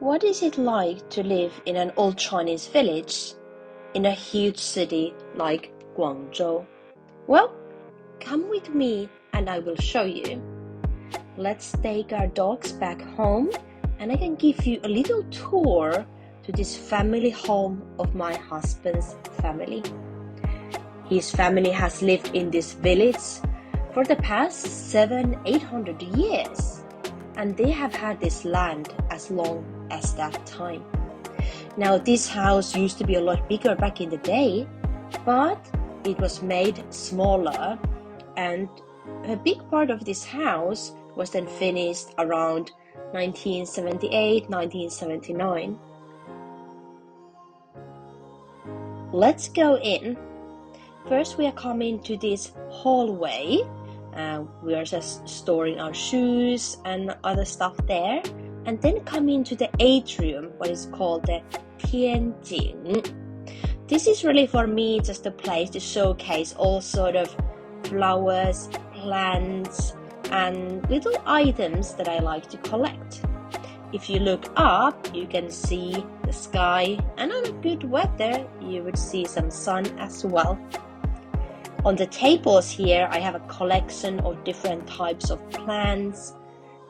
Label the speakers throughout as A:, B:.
A: What is it like to live in an old Chinese village in a huge city like Guangzhou? Well, come with me and I will show you. Let's take our dogs back home and I can give you a little tour to this family home of my husband's family. His family has lived in this village for the past 700-800 years, and they have had this land as long as that time. Now, this house used to be a lot bigger back in the day, but it was made smaller, and a big part of this house was then finished around 1978-1979. Let's go in. First, we are coming to this hallway. We are just storing our shoes and other stuff there. And then come into the atrium, what is called the Tianjing. This is really for me just a place to showcase all sort of flowers, plants, and little items that I like to collect. If you look up, you can see the sky, and on a good weather, you would see some sun as well. On the tables here, I have a collection of different types of plants,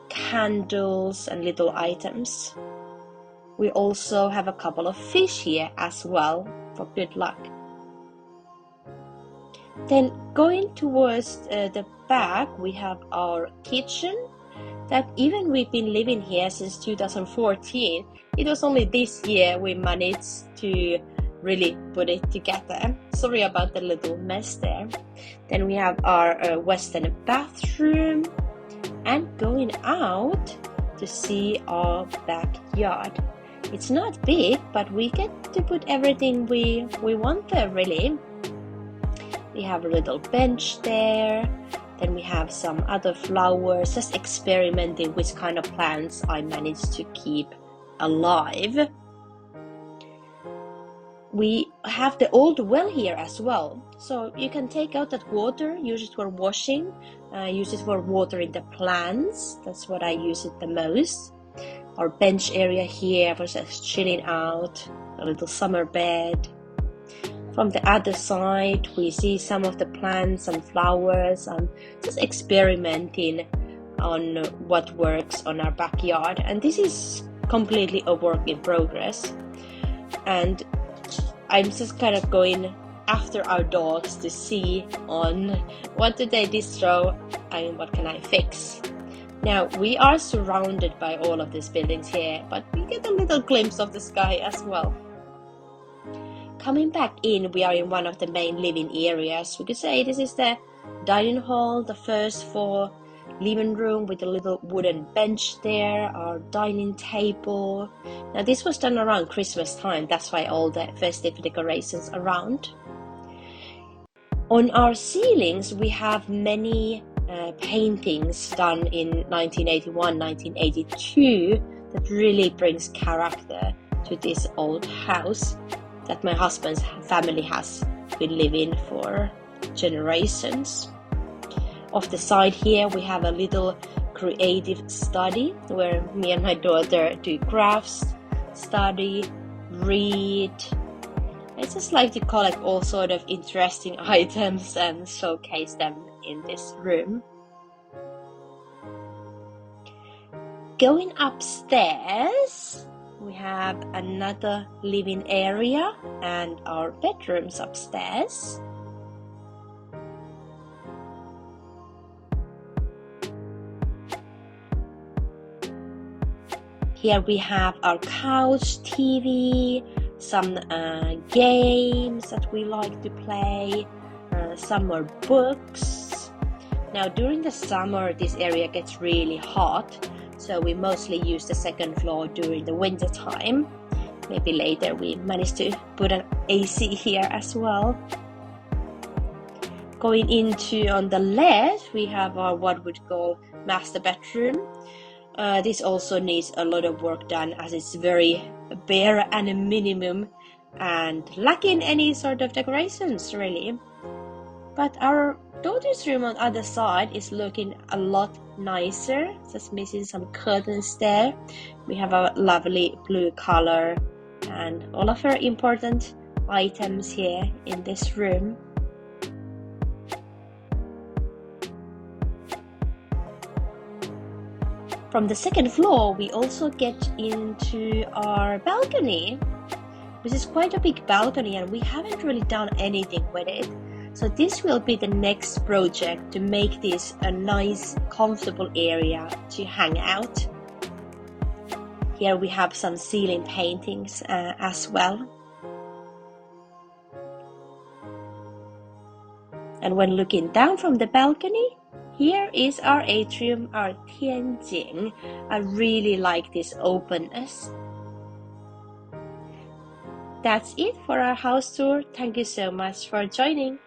A: candles, and little items. We also have a couple of fish here as well for good luck. Then going towards the back, we have our kitchen that even we've been living here since 2014. It was only this year we managed to really put it together. Sorry about the little mess there. Then we have our western bathroom and going out to see our backyard. It's not big, but we get to put everything we want there really. We have a little bench there. Then we have some other flowers, just experimenting which kind of plants I managed to keep alive. We have the old well here as well, so you can take out that water, use it for washing, use it for watering the plants. That's what I use it the most. Our bench area here for just chilling out, a little summer bed. From the other side, we see some of the plants and flowers and just experimenting on what works on our backyard. And this is completely a work in progress. And I'm just kind of going after our dogs to see on what do they destroy and what can I fix. Now, we are surrounded by all of these buildings here, but we get a little glimpse of the sky as well. Coming back in, we are in one of the main living areas. We could say this is the dining hall, the first floor living room with a little wooden bench there, our dining table. Now this was done around Christmas time, that's why all the festive decorations around. On our ceilings, we have many paintings done in 1981, 1982 that really brings character to this old house that my husband's family has been living for generations. Off the side here, we have a little creative study where me and my daughter do crafts, study, read. I just like to collect all sort of interesting items and showcase them in this room. Going upstairs, we have another living area and our bedrooms upstairs. Here we have our couch, TV, some games that we like to play, some more books. Now during the summer this area gets really hot, so we mostly use the second floor during the winter time. Maybe later we manage to put an AC here as well. Going into on the left, we have our what we'd call master bedroom. This also needs a lot of work done as it's very bare and a minimum and lacking any sort of decorations really. But our Daughter's room on the other side is looking a lot nicer. Just missing some curtains there. We have a lovely blue color and all of her important items here in this room. From the second floor, we also get into our balcony. This is quite a big balcony and we haven't really done anything with it. So this will be the next project to make this a nice, comfortable area to hang out. Here we have some ceiling paintings as well. And when looking down from the balcony, here is our atrium, our tianjing. I really like this openness. That's it for our house tour. Thank you so much for joining.